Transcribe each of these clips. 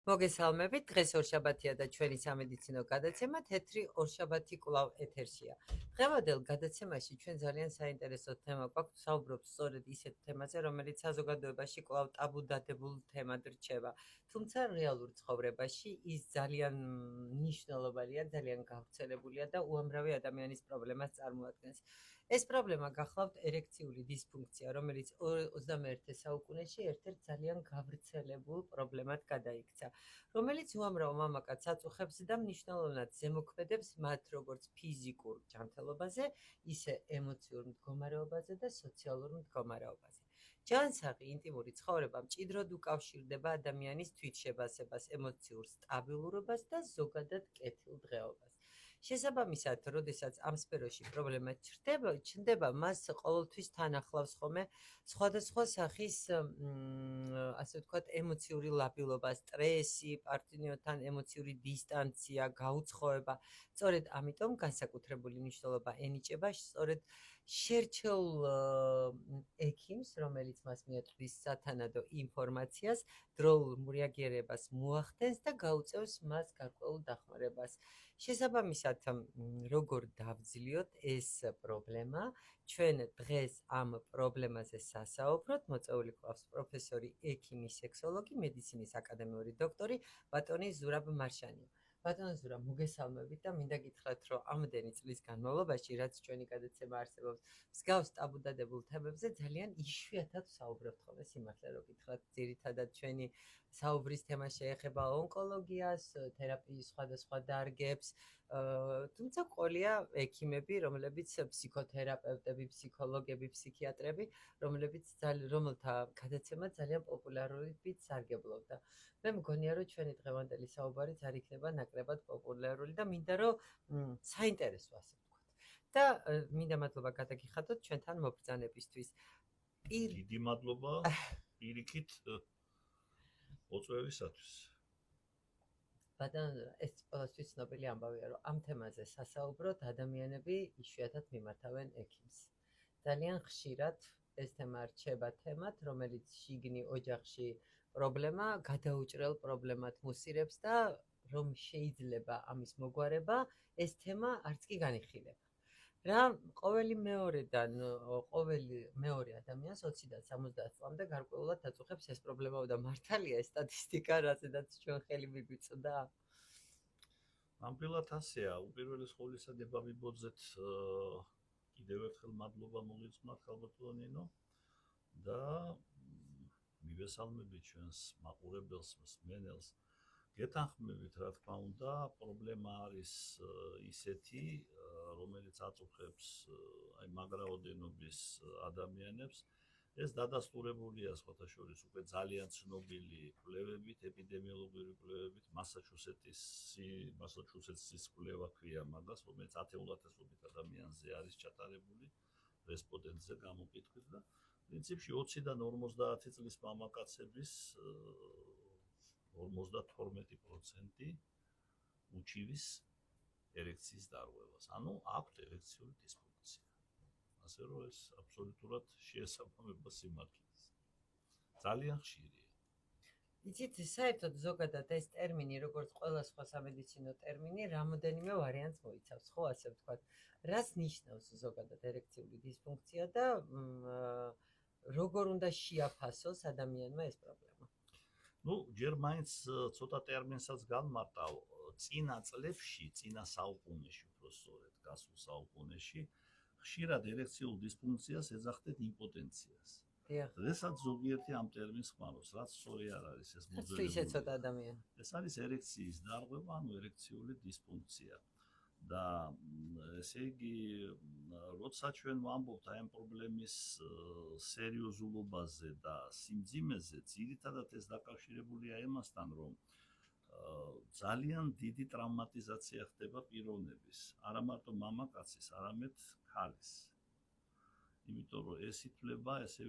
მოგესალმებით, დღეს ორშაბათია და ჩვენი სამედიცინო გადაცემა თეთრი ორშაბათი კვლავ ეთერშია. დღევანდელ გადაცემაში ჩვენ ძალიან საინტერესო თემა გვაქვს, საუბრობთ სწორედ ისეთ თემაზე, რომელიც საზოგადოებაში კვლავ ტაბუ დადებულ თემად რჩება. თუმცა რეალურ ცხოვრებაში ის ძალიან მნიშვნელოვანია, ძალიან გავრცელებულია და უამრავი ადამიანის პრობლემას წარმოადგენს. ეს პრობლემა გახლავთ ერექციული დისფუნქცია, რომელიც 21 საუკუნეში ერთ-ერთ ძალიან გავრცელებულ პრობლემად გადაიქცა. რომელიც უამრავ მამაკაცს აწუხებს და მნიშვნელოვნად ზემოქმედებს მათ როგორც ფიზიკურ ჯანმრთელობაზე, ისე ემოციურ მდგომარეობაზე და სოციალურ მდგომარეობაზე. ჯანსაღი ინტიმური ცხოვრება მჭიდროდ უკავშირდება ადამიანის თვითშებასებას, ემოციურ სტაბილურობას და ზოგადად კეთილდღეობას. შესაბამისად, როდესაც ამ სფეროში პრობლემა ჩნდება, მას ყოველთვის თან ახლავს ხოლმე სხვადასხვა სახის ასე ვთქვათ, ემოციური ლაბილობა, სტრესი, პარტნიორთან ემოციური დისტანცია, გაუცხოება. სწორედ ამიტომ განსაკუთრებული მნიშვნელობა ენიჭება სწორედ შერჩეულ ექიმს, რომელიც მას მიაწვდის სათანადო ინფორმაციას, დროულ რეაგირებას მოახდენს და გაუწევს მას გარკვეულ დახმარებას. შესაბამისად, როგორ დავძლიოთ ეს პრობლემა? ჩვენ დღეს ამ პრობლემაზე სასაუბროთ. მოწვეული გვყავს პროფესორი, ექიმი, სექსოლოგი, მედიცინის აკადემიური დოქტორი ბატონი ზურაბ მარშანი. ბატონო ზურაბ, მოგესალმებით და მინდა გითხრათ, რომ ამდენი წლის განმავლობაში, რაც ჩვენი გადაცემა არსებობს, მსგავს ტაბუ დადებულ თემებზე ძალიან იშვიათად ვსაუბრობთ ხოლმე, სიმართლე რომ გითხრათ, ძირითადად ჩვენი საუბრის თემა შეეხება ონკოლოგიას, თერაპიის სხვადასხვა დარგებს, თუმცა ყოლია ექიმები, რომლებიც ფსიქოთერაპევტები, ფსიქოლოგები, ფსიქიატრები, რომელთა გადაცემა ძალიან პოპულარობით სარგებლობდა. მე მგონია, რომ ჩვენი დღევანდელი საუბარიც არ იქნება ნაკლებად პოპულარული და მინდა რომ საინტერესო ასე ვთქვათ. და მინდა მადლობა გადაგიხადოთ ჩვენთან მობრძანებისთვის. დიდი მადლობა პირიქით მოწვევისათვის. ბატონო, ეს ყველასთვის ცნობილი ამბავია, რომ ამ თემაზე სასაუბროთ ადამიანები იშვიათად მიმართავენ ექიმს. ძალიან ხშირად ეს თემა რჩება თემად, რომელიც შიგნი ოჯახში პრობლემა გადაუჭრელ პრობლემად მუსირებს და რომ შეიძლება ამის მოგვარება, ეს თემა არც კი განიხილება. რა ყოველი მეორე ადამიანს 20-დან 70 წლამდე გარკვეულად აწუხებს ეს პრობლემა და მართალია ეს სტატისტიკა, რაზედაც ჩვენ ხელი მიგვიწვდა? ნამდვილად ასეა. უპირველეს ყოვლისა დებამიბოძეთ კიდევ ერთხელ მადლობა მოგიწვნათ ხალბატონო ნინო და მივესალმებით ჩვენს მაყურებელს, მსმენელს. გეთანხმებით, რა თქმა უნდა, პრობლემა არის ისეთი, რომელიც აწუხებს აი მაგ რაოდენობის ადამიანებს. ეს დადასტურებულია სხვათა შორის უკვე ძალიან ცნობილი კვლევებით, ეპიდემიოლოგიური კვლევებით, მასაჩუსეტსის კვლევა ქვია მაგას, რომელიც 10,000-ობით ადამიანზე არის ჩატარებული რესპონდენტზე გამოკითხვით და პრინციპში 20-დან 50 წლის მამაკაცების 52% უჩივის ერექციის დარღვევას. ანუ აქვთ ერექციული დისფუნქცია. ასე რომ ეს აბსოლუტურად შეესაბამება სიმართლეს. ძალიან ხშირია. იცით, საერთოდ ზოგადად ეს ტერმინი, როგორც ყველა სხვა სამედიცინო ტერმინი, რამოდენიმე ვარიანტს მოიცავს, ხო, ასე ვთქვათ. რას ნიშნავს ზოგადად ერექციული დისფუნქცია და როგორ უნდა შეაფასოს ადამიანმა ეს პრობლემა? ნუ, ჯერ მაინც ცოტა ტერმინსაც განმარტავ. წინა წლებში, წინა საუკუნეში, უფრო სწორედ, გასულ საუკუნეში, ხშირად ერექციულ დისფუნქციას ეძახდნენ იმპოტენციას. დღესაც ზოგიერთი ამ ტერმინს ხმარობს, რაც სწორი არ არის ეს მოძებნებული. ისე ცოტა ადამიანი. ეს არის ერექციის დარღვევა, ანუ ერექციული დისფუნქცია. და ესე იგი, როცა ჩვენ ვამბობთ აი ამ პრობლემის სერიოზულობაზე და სიმძიმეზე, ძირითადად ეს დაკავშირებულია იმასთან, რომ ძალიან დიდი ტრავმატიზაცია ხდება პიროვნების, არა მარტო მამაკაცის, არამედ ქალის. იმიტომ რომ ეს ითვლება, ესე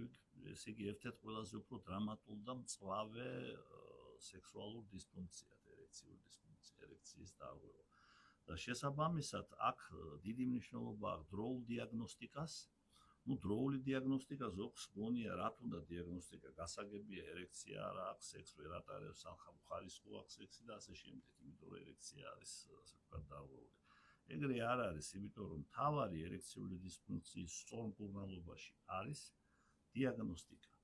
იგი, ერთ-ერთ ყველაზე უფრო დრამატულ და მწვავე სექსუალურ დისფუნქციად, ერექციულ დისფუნქცია, ერექციის დარღვევა. და შესაბამისად, აქ დიდი მნიშვნელობა აქვს დროულ დიაგნოსტიკას, ну დროული დიაგნოსტიკა ზოგს გონია რა თუნდა დიაგნოსტიკა გასაგებია ერექცია არა აქვს სექს ვერ ატარებს ხარისხო აქვს სექსი და ასე შემდეგ იმიტომ რომ ერექცია არის ასე ვთქვათ დარღვეული ეგრე არ არის იმიტომ რომ მთავარი ერექციული დისფუნქციის სწორმკურნალობაში არის დიაგნოსტიკა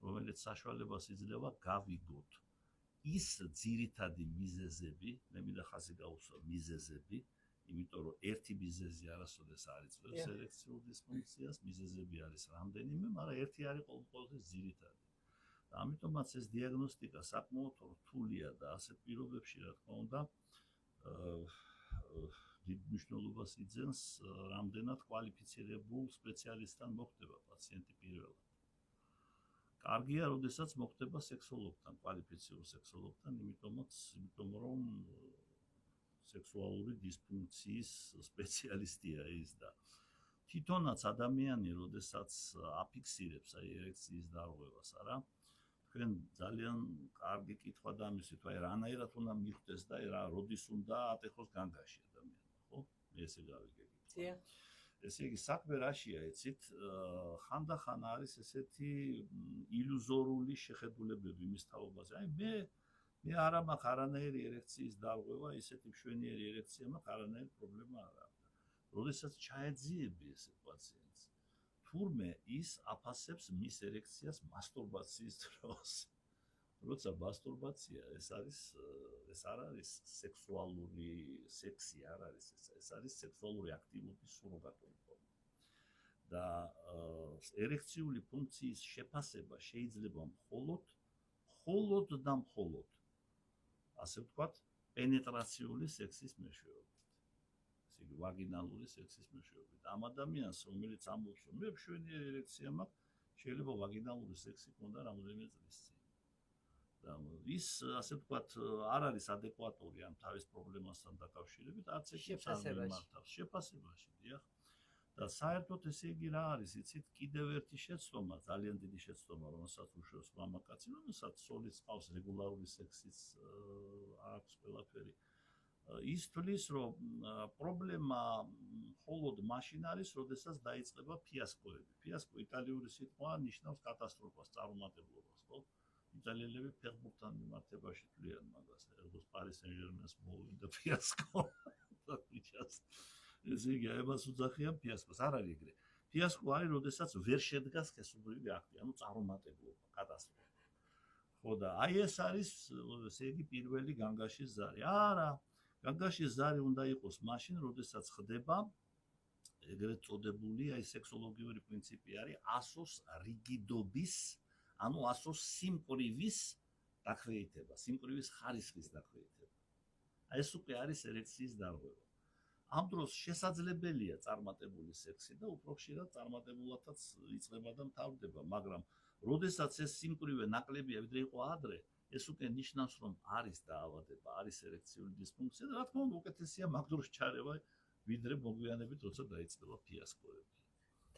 რომელიც საშუალებას იძლევა გავიგოთ ის ძირითადი მიზეზები მე მინდა ხაზი გაუსვა მიზეზები იმიტომ რომ ერთი მიზეზი არასოდეს არ იწვევს ერექციულ დისფუნქციას, მიზეზები არის რამდენიმე, მაგრამ ერთი არის ყოველთვის ძირითადი. და ამიტომაც ეს დიაგნოსტიკა საკმაოდ რთულია და ასეთ პირობებში, რა თქმა უნდა, დიდ მნიშვნელობას იძენს რამდენად კვალიფიცირებულ სპეციალისტთან მოხდება პაციენტი პირველად. კარგია, როდესაც მოხდება სექსოლოგთან, კვალიფიცირებულ სექსოლოგთან, იმიტომ რომ სექსუალური დისფუნქციის სპეციალისტია ის და თვითონაც ადამიანი, როდესაც აფიქსირებს აი ერექციის დარღვევას, არა? თქვენ ძალიან კარგი კითხვა დამისვით, აი რანაირად უნდა მიხვდეს და რა როდის უნდა ატეხოს განგაში ადამიანმა, ხო? მე ესე გავიგე. დიახ. ესე იგი საქმე რაშია, იცით? ხანდახან არის ესეთი ილუზორული შეხედულებები იმის თაობაზე. აი მე არა მაქვს არანაირი ერექციის დარღვევა, ისეთი მშვენიერი ერექცია მაქვს, არანაირი პრობლემა არ აქვს. როდესაც ჩაეძიები ესე პაციენტს, თურმე ის აფასებს მის ერექციას მასტურბაციის დროს. როცა მასტურბაცია ეს არ არის სექსუალური სექსი არ არის ეს არის სექსუალური აქტივობის სუროგატული ფორმა. და ერექციული ფუნქციის შეფასება შეიძლება მხოლოდ და მხოლოდ ასე ვთქვათ, პენეტრაციული სექსის მეშვეობით. ესე იგი, ვაგინალური სექსის მეშვეობით. ამ ადამიანს, რომელიც ამბობს, რომ მე მშვენიერი ერექცია მაქვს, შეიძლება ვაგინალური სექსი ქონდა რამოდენიმე წლის წინ. და ის, ასე ვთქვათ, არ არის ადეკვატური ამ თავის პრობლემასთან დაკავშირებით, არც ეკითხებს არ მიმართავს შეფასებაში, დიახ. და საერთოდ ესე იგი რა არის, იცით, კიდევ ერთი შეცდომა, ძალიან დიდი შეცდომა, რომელსაც უშუალოდ მამაკაცი, რომელსაც სოლის ყავს რეგულარული სექსის აქვს ყველაფერი. ის თვლის, რომ პრობლემა მხოლოდ მაშინ არის, როდესაც დაიწყება ფიასკოები. ფიასკო იტალიური სიტყვა ნიშნავს კატასტროფას, წარუმატებლობას, ხო? იტალიელები ფეხბურთთან მიმართებაში თვლიან მაგას, როგორც პარი სენ-ჟერმენს მოვიდა ფიასკო. ესე იგი, ამას უძახიან ფიასკოს, არ არის ეგრე. ფიასკო არის, როდესაც ვერ შედგა სქესობრივი აქტი, ანუ წარუმატებლობა, კატასტროფა. ხო და აი ეს არის, ესე იგი, პირველი განგაშის ზარი. არა, განგაშის ზარი უნდა იყოს მაშინ, როდესაც ხდება ეგრეთ წოდებული, აი სექსოლოგიური პრინციპი არის ასოს რიგიდობის, ანუ ასოს სიმკვრივის დაქვეითება, სიმკვრივის ხარისხის დაქვეითება. აი ეს უკვე არის ერექციის დარღვევა. ამ დროს შესაძლებელია წარმატებული სექსი და უფრო ხშირად წარმატებულათაც იწყება და მთავრდება, მაგრამ როდესაც ეს სიმკვრივე ნაკლებია, ვიდრე იყო ადრე, ეს უკვე ნიშნავს, რომ არის დაავადება, არის ერექციული დისფუნქცია და რა თქმა უნდა, უკეთესია მაგ დროს ჩარევა, ვიდრე მოგვიანებით, როცა დაიწყება ფიასკოები.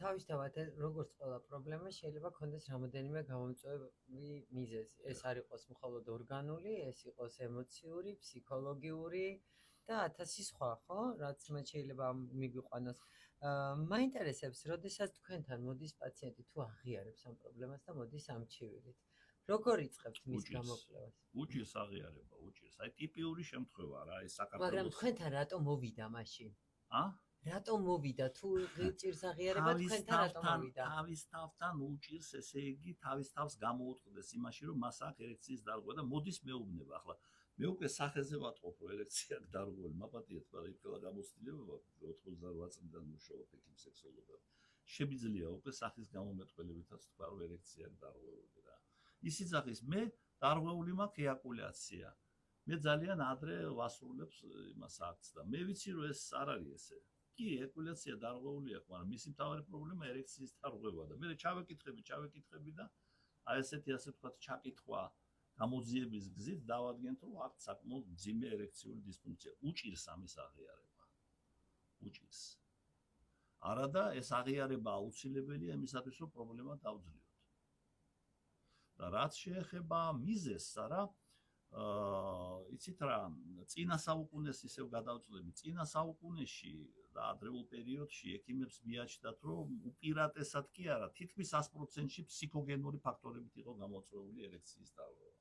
თავისთავად, როგორც ყველა პრობლემა, შეიძლება ქონდეს რამოდენიმე გამომწვევი მიზეზი. ეს არ იყოს მხოლოდ ორგანული, ეს იყოს ემოციური, ფსიქოლოგიური და 1000 სხვა, ხო? რაც მათ შეიძლება მიგვიყვანოს. მაინტერესებს, როდესაც თქვენთან მოდის პაციენტი თუ აღიარებს ამ პრობლემას და მოდის ამ ჩივილით. როგორ იწყებთ მის გამოკვლევას? უჭირს აღიარება, უჭირს. აი ტიპიური შემთხვევა რა, ეს საქართველოს. მაგრამ თქვენთან რატომ მოვიდა მაშინ? რატომ მოვიდა? თუ გიჭირს აღიარება, თქვენთან რატომ მოვიდა? თავის თავთან უჭირს, ესე იგი, თავის თავს გამოუწყდეს იმაში, რომ მას აქვს ერექციის დარღვევა და მოდის მეუბნება. ახლა მე უკვე სახეზე ვატყობ, რომ ერექცია დარღვეული, მაპატიეთ, მაგრამ იქლა გამოცდილება 88 წლიდან მუშაობ ექიმ სექსოლოგად. შეგვიძლია უკვე სახის გამომეტყველებითაც თქვა, რომ ერექცია დარღვეული რა. ისიც ახის მე დარღვეული მაქვს ეაკულაცია. მე ძალიან ადრე ვასრულებს იმას აქტს და მე ვიცი, რომ ეს არ არის ესე. კი, ეაკულაცია დარღვეული აქვს, მაგრამ მისი მთავარი პრობლემა ერექციის დარღვევა და მე ჩავეკითხები და აი ესეთი ასე ვთქვათ ჩაკითხვა გამოძიების გზით დავადგენთ, რომ აქ საკმაოდ მძიმე ერექციული დისფუნქცია. უჭირს ამის აღიარება. უჭირს. არადა ეს აღიარება აუცილებელია იმისათვის, რომ პრობლემა დავძლიოთ. და რაც შეეხება მიზეზს, არა, იცით რა, წინა საუკუნეს ისევ გადავწყვეტი. წინა საუკუნეში და ადრეულ პერიოდში ექიმებს მიაჩნდათ, რომ უპირატესად კი არა, თითქმის 100%-ში ფსიქოგენური ფაქტორებით იყო გამოწვეული ერექციის დარღვევა.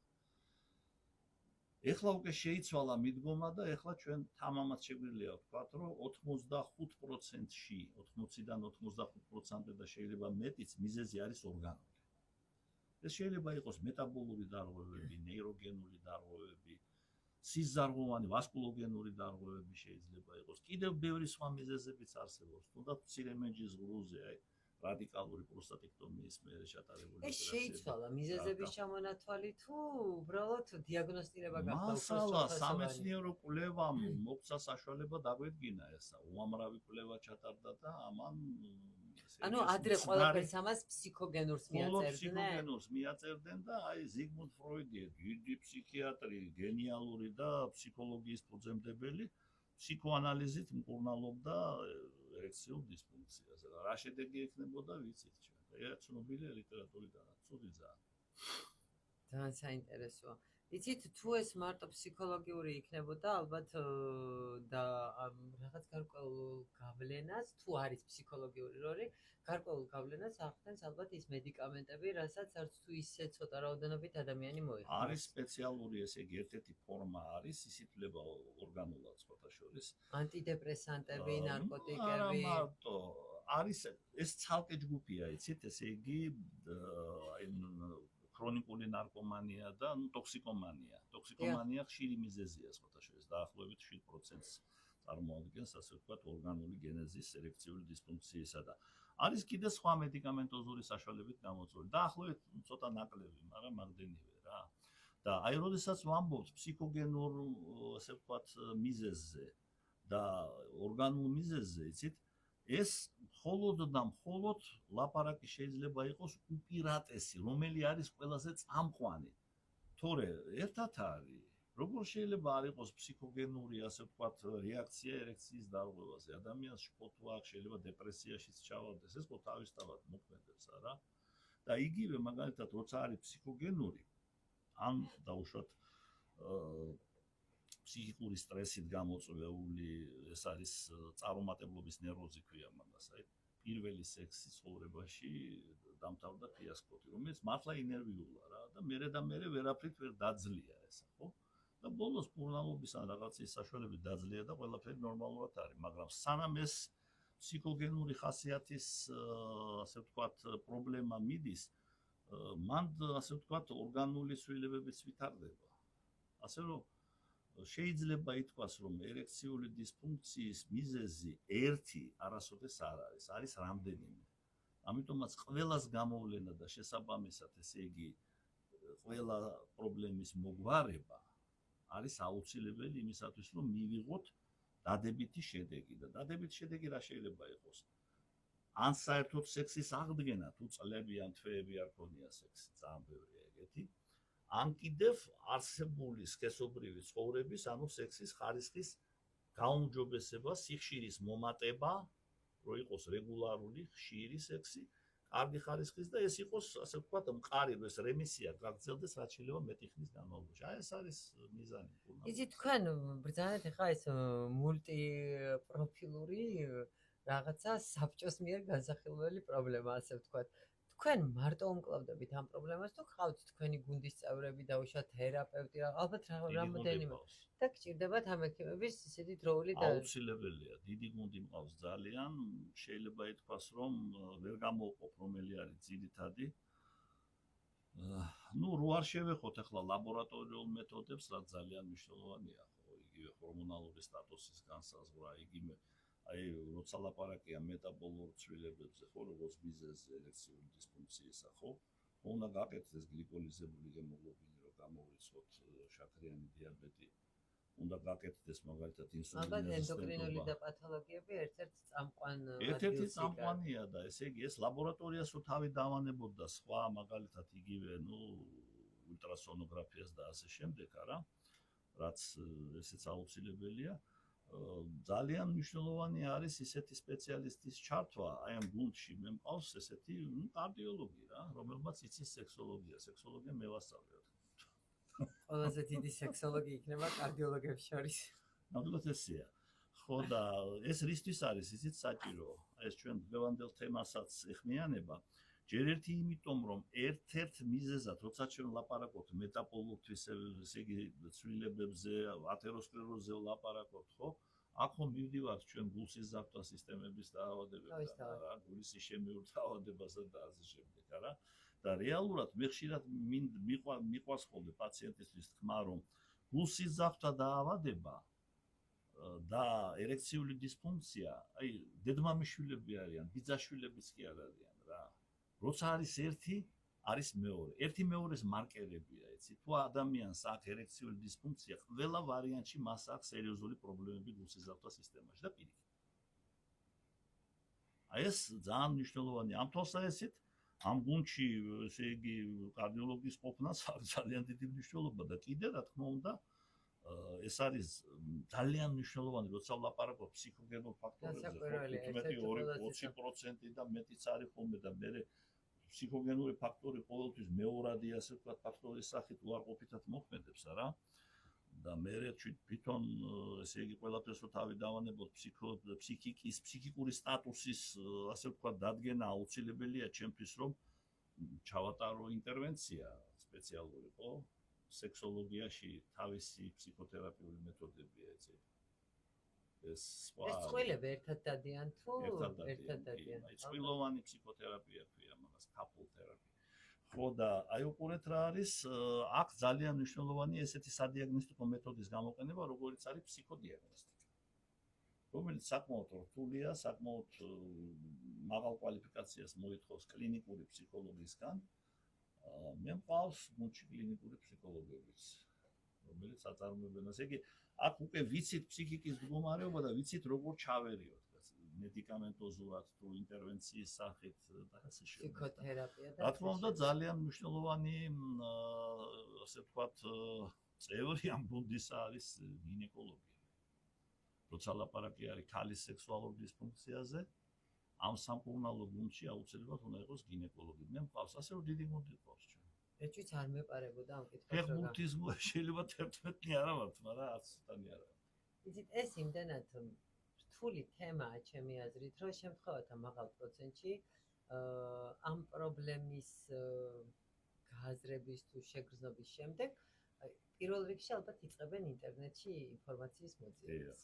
ეხლა უკვე შეიცვალა მიდგომა და ეხლა ჩვენ თამამად შეგვიძლია ვთქვათ, რომ 85%-ში, 80-დან 85% და შეიძლება მეტიც მიზეზი არის ორგანული. ეს შეიძლება იყოს მეტაბოლური დარღვევები, ნეიროგენული დარღვევები, სიზარღვოვანი ვასკულოგენური დარღვევები შეიძლება იყოს. კიდევ ბევრი სხვა მიზეზებიც არსებობს. თუნდაც მცირე მენჯის ღრუზე, აი რადიკალური პროსტატექტომიის მერე ჩატარებული ეს შეიცვალა მიზეზების ჩამონათვალი თუ უბრალოდ დიაგნოსტირება გახდა მასალა სამეცნიერო კვლევამ მოგცა საშუალება დაგვედგინა ესა. უამრავი კვლევა ჩატარდა და ამან ანუ ადრე ყველაფერს ამას ფსიქოგენურს მიაწერდნენ. ფსიქოგენურს მიაწერდნენ და აი ზიგმუნდ ფროიდი, დიდი ფსიქიატრი, გენიალური და ფსიქოლოგიის ფუძემდებელი, ფსიქოანალიზით მკურნალობდა ერექციულ დისფუნქციაზე. რა შედეგი ექნებოდა ვიცით ჩვენ. ეს ცნობილია ლიტერატურიდანაც, ცუდი ძალიან. ძალიან საინტერესოა. იცით თუ ეს მარტო ფსიქოლოგიური იქნებოდა ალბათ და რაღაც გარკვეულ გავლენას თუ არის ფსიქოლოგიური როლი, გარკვეულ გავლენას ახდენს ალბათ ის მედიკამენტები, რასაც არც თუ ისე ცოტა რაოდენობით ადამიანი მოიხმარს. არის სპეციალური ესე იგი ერთ-ერთი ფორმა არის ისითვლება ორგანულად სხვათა შორის. ანტიდეპრესანტები, ნარკოტიკები. არა მარტო, არის ეს ცალკე ჯგუფია, იცით, ესე იგი ქრონიკული ნარკომანია და ტოქსიკომანია. ტოქსიკომანია ხშირი მიზეზია სხვათა შორის, დაახლოებით 7%-ს წარმოადგენს, ასე ვთქვათ, ორგანული გენეზის ერექციული დისფუნქციისა და არის კიდე სხვა მედიკამენტოზური საშუალებით გამოწვეული. დაახლოებით ცოტა ნაკლები, მაგრამ მაგდენივე რა. და აი როდესაც ვამბობთ ფსიქოგენურ, ასე ვთქვათ, მიზეზზე და ორგანულ მიზეზზე, იცით, ეს მხოლოდ და მხოლოდ ლაპარაკი შეიძლება იყოს უპირატესი, რომელი არის ყველაზე წამყვანი. თორე ერთად არის, როგორ შეიძლება არ იყოს ფსიქოგენური, ასე ვთქვათ, რეაქცია ერექციის დარღვევაზე. ადამიანს შფოთვა აქვს, შეიძლება დეპრესიაშიც ჩავარდეს, ეს ხო თავისთავად მოქმედებს, არა? და იგივე მაგალითად, როცა არის ფსიქოგენური, ან დაუშვათ ფსიქიკური სტრესით გამოწვეული, ეს არის წარუმატებლობის ნერვოზი ქვია მაგას, აი პირველი სექსი ცხოვრებაში დამთავრდა ფიასკოთი, რომელიც მართლა ინერვიულა რა და მერე ვერაფრით ვერ დაძლია ესა, ხო? და ბოლოს მკურნალობის ან რაღაცის საშუალებით დაძლია და ყველაფერი ნორმალურად არის, მაგრამ სანამ ეს ფსიქოგენური ხასიათის, ასე ვთქვათ, პრობლემა მიდის, მან, ასე ვთქვათ, ორგანული ცვლილებებიც ვითარდება. ასე რომ შეიძლება ითქვას, რომ ერექციული დისფუნქციის მიზეზი ერთი არასოდეს არ არის, არის რამდენიმე. ამიტომაც ყველას გამოვლენა და შესაბამისად, ესე იგი, ყველა პრობლემის მოგვარება არის აუცილებელი იმისათვის, რომ მივიღოთ დადებითი შედეგი და დადებითი შედეგი რა შეიძლება იყოს? ან საერთოდ სექსის აღდგენა, თუ წლები ან თვეები არ ქონია სექსი, ძალიან ბევრია ეგეთი. ან კიდევ არსებული სქესობრივი ცხოვრების, ანუ სექსის ხარისხის გაუმჯობესება, სიხშირის მომატება, რომ იყოს რეგულარული, ხშირი სექსი, კარგი ხარისხის და ეს იყოს, ასე ვთქვათ, მყარი, რომ ეს რემისია გაგრძელდეს რაც შეიძლება მეტი ხნის განმავლობაში. აი ეს არის მიზანი. იცით, თქვენ ბრძანეთ ახლა ეს მულტიპროფილური რაღაცა საბჭოს მიერ განსახილველი პრობლემა, ასე ვთქვათ. თქვენ მარტო უმკლავდებით ამ პრობლემას თუ ხავთ თქვენი გუნდის წევრები, დაუშვათ თერაპევტი, ალბათ რამოდენიმე და გჭირდებათ ამ ექიმების ისეთი დროული და აუცილებელია. დიდი გუნდი მყავს ძალიან, შეიძლება ითქვას, რომ ვერ გამოვყოფ რომელი არის ძირითადი. ნუ რო არ შევეხოთ ახლა ლაბორატორიულ მეთოდებს, რაც ძალიან მნიშვნელოვანია, ხო, იგივე ჰორმონალური სტატუსის განსაზღვრა, იგივე აი როცა ლაპარაკია მეტაბოლურ ცვლილებებზე, ხო, როგორც მიზეზი ერექციული დისფუნქციისა, ხო, უნდა გაკეთდეს გლიკოლიზებული ჰემოგლობინი, რომ გამოვიწყოთ შაქრიანი დიაბეტი. უნდა გაკეთდეს მაგალითად ინსულინის ალბათ ენდოკრინული და პათოლოგიები ერთ-ერთი წამყვან ერთ-ერთი წამყვანია და ესე იგი ეს ლაბორატორიას რო თავი დავანებოდა სხვა მაგალითად იგივე, ნუ ულტრასონოგრაფიას და ასე შემდეგ, არა? რაც ესეც აუცილებელია. ძალიან მნიშვნელოვანი არის ისეთი სპეციალისტის ჩართვა, აი ამ გუნდში მე მყავს ესეთი კარდიოლოგი რა, რომელმაც იცის სექსოლოგია, სექსოლოგია მე ვასწავლე. ყველაზე დიდი სექსოლოგი იქნება კარდიოლოგებს შორის. ნამდვილად ესეა. ხო და ეს რისთვის არის ისიც საჭირო ეს ჩვენ დღევანდელ თემასაც ეხმიანება ჯერ ერთი იმიტომ რომ ერთ-ერთ მიზეზად როცა ჩვენ ლაპარაკობთ მეტაპოლურთვის ესე იგი ცვლილებებზე ათეროსკლეროზზე ლაპარაკობთ ხო აქ ხომ მივდივართ ჩვენ გულსიზარდვა სისტემების დაავადებებთან რა გულის შემიურ დაავადებასა და ასე შემდეგ არა და რეალურად მე ხშირად მიყვარს ხოლმე პაციენტისთვის თქმა რომ გულსიზარდვა დაავადება და ერექციული დისფუნქცია, აი დედმამიშვილები არიან, ბიძაშვილებიც კი არ არიან რა. როცა არის ერთი, არის მეორე. ერთი მეორეს მარკერებია, იცი. თუ ადამიანს აქვს ერექციული დისფუნქცია, ყველა ვარიანტში მას აქვს სერიოზული პრობლემები გულსიზარდვა სისტემაში და პირიქით. აი ეს ძალიან მნიშვნელოვანია. ამ თვალსაზრისით ამ გუნდში, ესე იგი, კარდიოლოგის ყოფნას აქვს ძალიან დიდი მნიშვნელობა და კიდე რა თქმა უნდა ეს არის ძალიან მნიშვნელოვანი, როცა ვლაპარაკობ ფსიქოგენურ ფაქტორებზე, მეტი 20% და მეტიც არის ხოლმე და მე ფსიქოგენური ფაქტორი ყოველთვის მეორადი ასე ვთქვათ ფაქტორის სახით უარყოფითად მოქმედებს, არა? და მე თვითონ ესე იგი ყველაფერს რო თავი დავანებოთ ფსიქიკის, ფსიქიკური სტატუსის ასე ვთქვათ დადგენა აუცილებელია ჩემთვის, რომ ჩავატარო ინტერვენცია სპეციალური, ხო? სექსოლოგიაში თავისი ფსიქოთერაპიული მეთოდებია ეცე. ეს სხვა ეს წყვილები ერთად დადიან თუ ერთად დადიან? აი წყვილოვანი ფსიქოთერაპია ქვია მაგას, couple therapy. ხო და აი უყურეთ რა არის, აქ ძალიან მნიშვნელოვანია ესეთი სადიაგნოსტიკო მეთოდის გამოყენება, როგორიც არის ფსიქოდიაგნოსტიკა. რომელიც საკმაოდ რთულია, საკმაოდ მაღალ კვალიფიკაციას მოითხოვს კლინიკური ფსიქოლოგისგან. მე მყავს გუნდში კლინიკური ფსიქოლოგებიც, რომელიც აწარმოებენ. ესე იგი, აქ უკვე ვიცით ფსიქიკის მდგომარეობა და ვიცით როგორ ჩავერიოთ, მედიკამენტოზურად თუ ინტერვენციის სახით და ასე შემდეგ. ფსიქოთერაპია და რა თქმა უნდა, ძალიან მნიშვნელოვანი ასე ვთქვათ წევრი ამ გუნდის არის გინეკოლოგია. როცა ლაპარაკი არის ქალის სექსუალურ დისფუნქციაზე, ამ სამკურნალო გუნდში აუცილებლად უნდა იყოს გინეკოლოგი. მე მყავს, ასე რომ დიდი გუნდი ყავს ჩვენ. ეჭვიც არ მეპარებოდა ამ კითხვას. ფეხბურთის შეიძლება 11-ნი არა ვართ, მაგრამ 10-თანი არა. იცით, ეს იმდანაც რთული თემაა ჩემი აზრით, რომ შემთხვევათა მაღალ პროცენტში ამ პრობლემის გააზრების თუ შეგრძნობის შემდეგ პირველ რიგში ალბათ იწყებენ ინტერნეტში ინფორმაციის მოძიებას.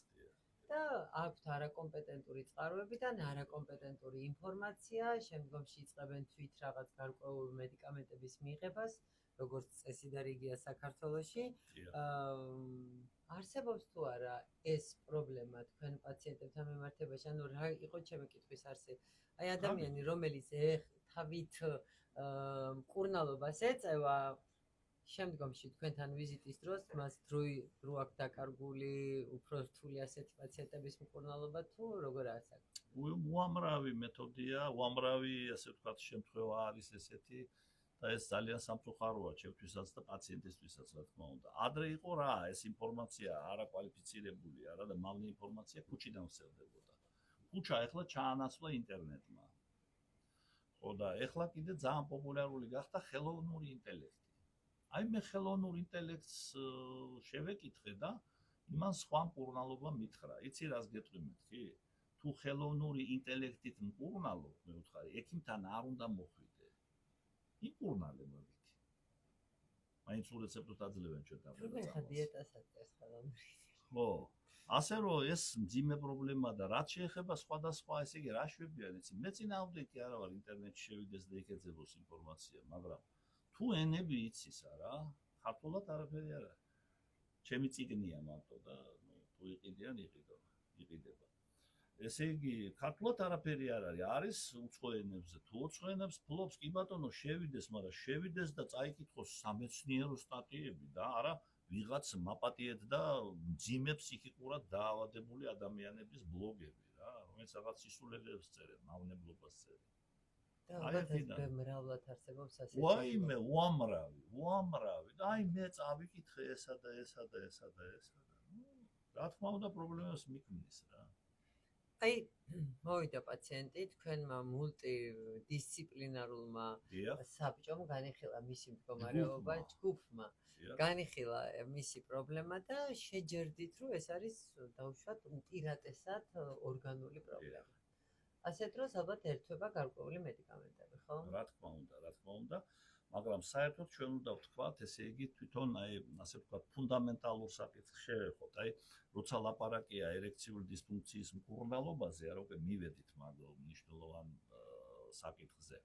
და აქვთ არაკომპეტენტური წყაროებიდან არაკომპეტენტური ინფორმაცია, შემდგომში იწყებენ თვით რაღაც გარკვეული მედიკამენტების მიღებას, როგორც წესი და რიგია საქართველოში. არსებობს თუ არა ეს პრობლემა თქვენ პაციენტებთან მიმართებაში, ანუ რა იყო ჩემი კითხვის არსი? აი ადამიანი, რომელიც თავით მკურნალობას ეწევა, შემდგომში თქვენთან ვიზიტის დროს მას დრო აქვს დაკარგული, უფრო რთული ასეთი პაციენტების მკურნალობა თუ როგორ არის აქ? უამრავი მეთოდია, უამრავი ასე ვთქვათ შემთხვევა არის ესეთი და ეს ძალიან სამწუხაროა ჩემთვისაც და პაციენტისთვისაც რა თქმა უნდა. ადრე იყო რა, ეს ინფორმაცია არაკვალიფიცირებული არა და მავნე ინფორმაცია ქუჩიდან ვრცელდებოდა. ქუჩა ეხლა ჩაანაცვლა ინტერნეტმა. ხო და ეხლა კიდე ძალიან პოპულარული გახდა ხელოვნური ინტელექტი. აი მე ხელოვნურ ინტელექტს შევეკითხე და იმან სხვა მკურნალობა მითხრა. იცი რას გეტყვი მეთქი? თუ ხელოვნური ინტელექტით მკურნალობ, მე ვთხარი, ექიმთან არ უნდა მოხვიდე. იმკურნალე მოგით. მაინც ურეცეპტს აძლევენ ჩვენ და. როგორ ხა დიეტასაც წერს ხელოვნური? ხო. ასე რომ ეს მძიმე პრობლემაა და რაც შეეხება სხვადასხვა, ესე იგი, რა შვებიან, იცი, მე წინააღმდეგი არა ვარ ინტერნეტში შევიდეს და იქეძებოს ინფორმაცია, მაგრამ თუ ენები იცის არა, ქართულად არაფერი არ არის. ჩემი წიგნია მარტო და თუ იყიდიან იყიდება. ესე იგი, ქართულად არაფერი არ არის, არის უცხო ენებზე. თუ უცხო ენებს ფლობს, კი ბატონო, შევიდეს, მაგრამ შევიდეს და წაიკითხოს სამეცნიერო სტატიები და არა ვიღაც მაპატიეთ და მძიმე ფსიქიკურად დაავადებული ადამიანების ბლოგები რა, რომელიც რაღაც სისულელეებს წერენ, მავნებლობას წერენ. და ალბათ ეს მრავლად არსებობს ასე. ვაიმე, უამრავი. და აი მე წავიკითხე ესა და. რა თქმა უნდა პრობლემას მიქმნის რა. აი მოვიდა პაციენტი თქვენმა მულტიდისციპლინარულმა დიახ, საბჭომ განიხილა მისი მდგომარეობა, ჯგუფმა განიხილა მისი პრობლემა და შეჯერდით, რომ ეს არის დავუშვათ უპირატესად ორგანული პრობლემა. ასეთ დროს ალბათ ერთვება გარკვეული მედიკამენტები, ხო? რა თქმა უნდა, მაგრამ საერთოდ ჩვენ უნდა ვთქვათ, ესე იგი თვითონ აი ასე ვთქვათ, ფუნდამენტალურ საკითხს შევეხოთ. აი, როცა ლაპარაკია ერექციული დისფუნქციის მკურნალობაზე, არა უკვე მივედით მაგ მნიშვნელოვან საკითხზე.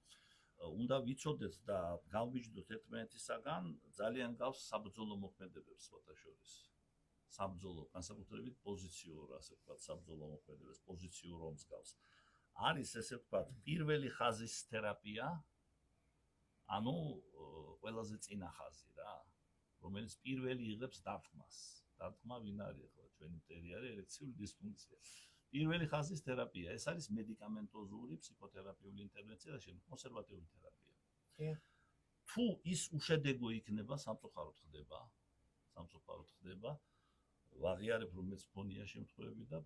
უნდა ვიცოდეთ და გავბიჯდოთ ერთმანეთისაგან ძალიან გავს საბრძოლო მოქმედებებს სხვათა შორის. საბრძოლო, განსაკუთრებით პოზიციურ, ასე ვთქვათ, საბრძოლო მოქმედებებს, პოზიციურ ომს გავს. არის ესე ვთქვათ, პირველი ხაზის თერაპია, ანუ ყველაზე წინა ხაზი რა, რომელიც პირველი იღებს დარტყმას. დარტყმა ვინ არის ახლა ჩვენი მტერი არის ერექციული დისფუნქცია. პირველი ხაზის თერაპია, ეს არის მედიკამენტოზური ფსიქოთერაპიული ინტერვენცია და შემდეგ კონსერვატიული თერაპია. თუ ის უშედეგო იქნება, სამწუხაროდ ხდება, ვაღიარებ რომ მეც მქონია შემთხვევები და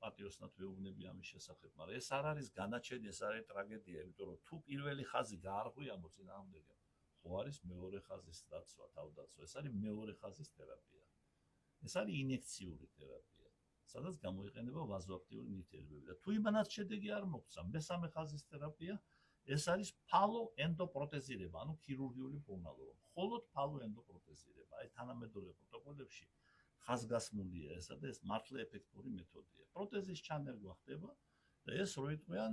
პატიოსნად ვეუბნები ამის შესახებ, მაგრამ ეს არ არის განაჩენი, ეს არის ტრაგედია, იმიტომ რომ თუ პირველი ხაზი გაარღვია მოწინააღმდეგემ, ხო არის მეორე ხაზის დაცვა, თავდაცვა, ეს არის მეორე ხაზის თერაპია. ეს არის ინიექციური თერაპია, სადაც გამოიყენება ვაზოაქტიური ნივთიერებები და თუ იმანაც შედეგი არ მოგვცა, მესამე ხაზის თერაპია, ეს არის ფალო ენდოპროტეზირება, ანუ ქირურგიული მკურნალობა. მხოლოდ ფალო ენდოპროტეზირება, აი თანამედროვე პროტოკოლებში ხაზგასმულია ესა და ეს მართლა ეფექტური მეთოდია. პროტეზის ჩანერგვა ხდება და ეს როიტყვიან,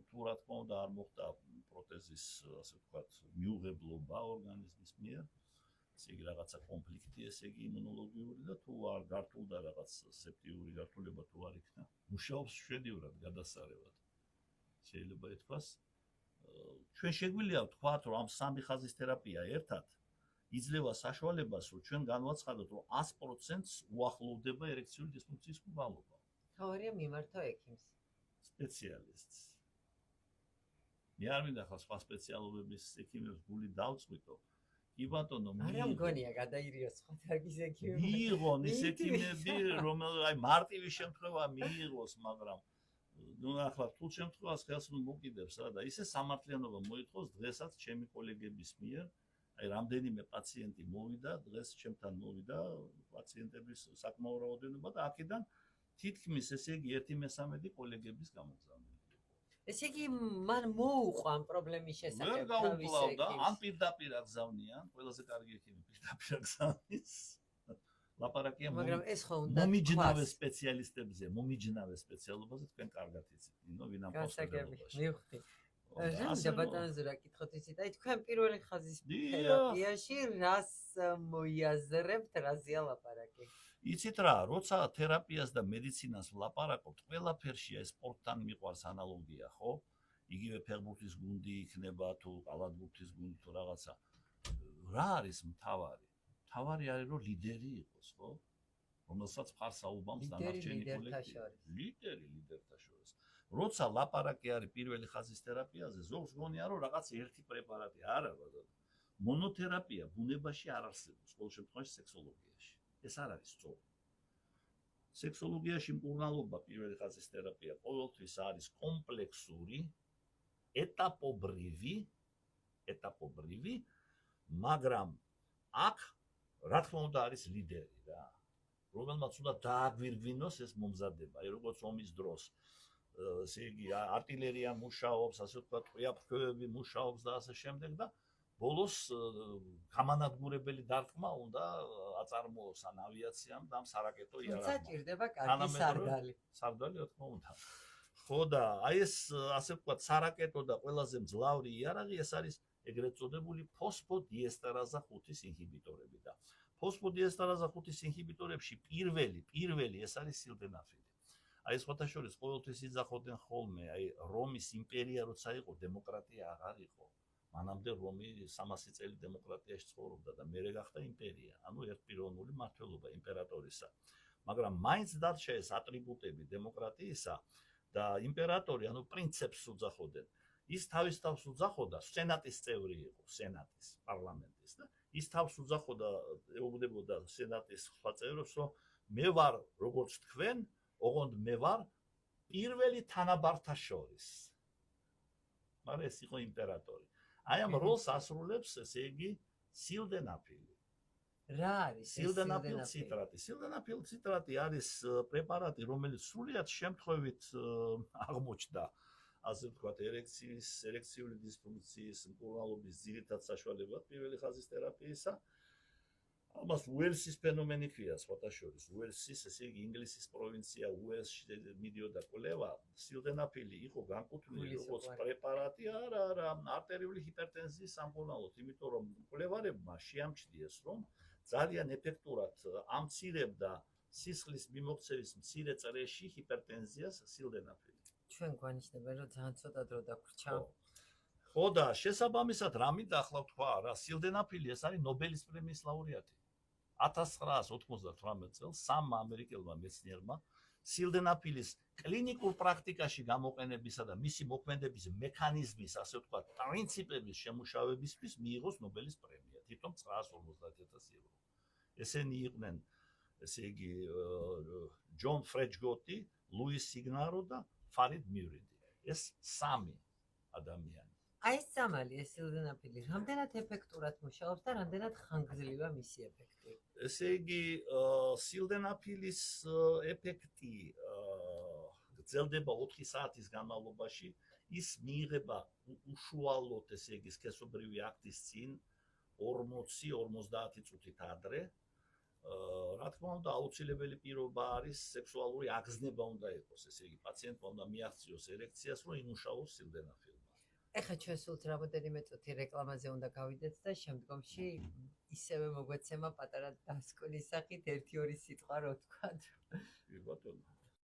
თუ რა თქმა უნდა არ მოხდა პროტეზის, ასე ვთქვათ, მიუღებლობა ორგანიზმის მიერ, ესე იგი რაღაცა კონფლიქტი, ესე იგი იმუნოლოგიური და თუ არ გართულდა რაღაც სეპტიური გართულება თუ არ იქნა, მუშაობს შვედიურად გადასარევად. შეიძლება ითქვას, ჩვენ შეგვიძლია ვთქვათ, რომ ამ სამი ხაზის თერაპია ერთად იძლევა საშუალებას, რომ ჩვენ განვაცხადოთ, რომ 100%-ს უახლოვდება ერექციული დისფუნქციის მკურნალობა. თავარია მიმართო ექიმს. სპეციალისტს. მე არ მინდა ხა სხვა სპეციალობების ექიმებს გული დავწყვიტო. კი ბატონო, არა მგონია გადაირიოს სხვა თარგის ექიმები. მიიღონ ის ექიმები, რომელთაც აი მარტივი შემთხვევა მიიღოს, მაგრამ ახლა რთულ შემთხვევას ხელს მოკიდებს რა და ისე სამართლიანობა მოითხოვს დღესაც ჩემი კოლეგების მიერ, აი რამდენიმე პაციენტი მოვიდა, დღეს ჩემთან მოვიდა პაციენტების საკმაო რაოდენობა და აქედან თითქმის ესე იგი 1/3 კოლეგების გამოგზავნილი. ესე იგი მან მოუყვა ამ პრობლემის შესახებ ვერ გაუმკლავდა, ან პირდაპირ აგზავნიან, ყველაზე კარგი ექიმი პირდაპირ აგზავნის. ლაპარაკია მაგრამ ეს ხო უნდა მომიჯნავე სპეციალისტებზე, მომიჯნავე სპეციალობაზე თქვენ კარგად იცით, ვინ ამ განსაკუთრებით მივხვდი. რა ბატონო ზურა კითხოთ იცით, აი თქვენ პირველი ხაზის თერაპიაში რას მოიაზრებთ, რაზეა ლაპარაკი? იცით რა, როცა თერაპიას და მედიცინას ვლაპარაკობთ, ყველაფერში ეს სპორტთან მიყვარს ანალოგია, ხო? იგივე ფეხბურთის გუნდი იქნება თუ კალათბურთის გუნდი თუ რაღაცა. რა არის მთავარი? მთავარი არის რომ ლიდერი იყოს, ხო? რომელსაც მხარს აუბამს დანარჩენი კოლექტივი. ლიდერთა შორის. როცა ლაპარაკი არის პირველი ხაზის თერაპიაზე, ზოგს გონია რომ რაღაც ერთი პრეპარატი არა, ბატონო. მონოთერაპია ბუნებაში არ არსებობს, ყოველ შემთხვევაში სექსოლოგიაში. ეს არ არის სწორი. სექსოლოგიაში მკურნალობა პირველი ხაზის თერაპია ყოველთვის არის კომპლექსური, ეტაპობრივი, მაგრამ აქ რა თქმა უნდა არის ლიდერი რა, რომელმაც უნდა დააგვირგვინოს ეს მომზადება, აი როგორც ომის დროს, ესე იგი артиლერია მუშაობს, ასე ვთქვათ, ყრიაფრქვევები მუშაობს და ასე შემდეგ და ბოლოს გამანადგურებელი დარტყმა უნდა აწარმოოს ან ავიაციამ და ამ სარაკეტო იარაღმა. თუმცა ჭირდება კარგი სარდალი. სარდალი რა თქმა უნდა. ხო და აი ეს ასე ვთქვათ, სარაკეტო და ყველაზე მძლავრი იარაღი ეს არის ეგრეთ წოდებული ფოსფოდიესტერაზა 5-ის ინჰიბიტორები და ფოსფოდიესტერაზა 5-ის ინჰიბიტორებში პირველი ეს არის სილდენაფილი. აი სხვათა შორის ყოველთვის იძახოდნენ ხოლმე, აი რომის იმპერია როცა იყო, დემოკრატია აღარ იყო. მანამდე რომი 300 წელი დემოკრატიაში ცხოვრობდა და მერე გახდა იმპერია, ანუ ერთპიროვნული მმართველობა იმპერატორისა. მაგრამ მაინც დარჩა ეს ატრიბუტები დემოკრატიისა და იმპერატორი, ანუ პრინცეპს უძახოდნენ. ის თავის თავს უძახოდა, სენატის წევრი იყო, სენატის, პარლამენტის და ის თავს უძახოდა, ეუბნებოდა სენატის სხვა წევრებს, რომ მე ვარ როგორც თქვენ, ოღონდ მე ვარ პირველი თანაბართა შორის. მაგრამ ეს იყო იმპერატორი. აი ამ როლს ასრულებს, ესე იგი, სილდენაფილი. რა არის ეს სილდენაფილ ციტრატი. სილდენაფილ ციტრატი არის პრეპარატი, რომელიც სრულიად შემთხვევით აღმოჩნდა, ასე ვთქვათ, ერექციული დისფუნქციის მკურნალობის ძირითად საშუალებად პირველი ხაზის თერაპიისა. ამას უელსის ფენომენი ქვია, სხვათა შორის. უელსის, ესე იგი, ინგლისის პროვინცია უელსში მიდიოდა კვლევა. სილდენაფილი იყო განკუთვნილი როგორც პრეპარატი, არა, არტერიული ჰიპერტენზიის სამკურნალოდ, იმიტომ რომ კვლევარებმა შეამჩნიეს, რომ ძალიან ეფექტურად ამცირებდა სისხლის მიმოქცევის მცირე წრეში ჰიპერტენზიას სილდენაფილი. ჩვენ გვანიშნებენ, რომ ძალიან ცოტა დრო დაგვრჩა. ხო და შესაბამისად რა მინდა ახლა ვთქვა, რა სილდენაფილი ეს არის ნობელის პრემიის ლაურეატი. 1998 წელს სამმა ამერიკელმა მეცნიერმა სილდენაფილის კლინიკურ პრაქტიკაში გამოყენებისა და მისი მოქმედების მექანიზმის, ასე ვთქვათ, პრინციპების შემუშავებისთვის მიიღოს ნობელის პრემია, თვითონ 950,000 ევრო. ესენი იყვნენ, ესე იგი, ჯონ ფრეჯგოტი, ლუის სიგნარო და ფარიდ მივრიდი. ეს სამი ადამიანი. აი ეს სამალი, ეს სილდენაფილი, რამდენად ეფექტურად მუშაობს და რამდენად ხანგრძლივია მისი ეფექტი? ესე იგი, სილდენაფილის ეფექტი გრძელდება 4 საათის განმავლობაში, ის მიიღება უშუალოდ, ესე იგი, სქესობრივი აქტის წინ 40-50 წუთით ადრე. რა თქმა უნდა, აუცილებელი პირობა არის სექსუალური აგზნება უნდა იყოს, ესე იგი, პაციენტმა უნდა მიაღწიოს ერექციას, რომ იმუშაოს სილდენაფილმა. ეხლა ჩვენ სულთ რამოდენიმე წუთი რეკლამაზე უნდა გავიდეთ და შემდგომში ისევე მოგვეცემა პატარა დასკვნის სახით 1-2 სიტყვა რო ვთქვათ. კი ბატონო.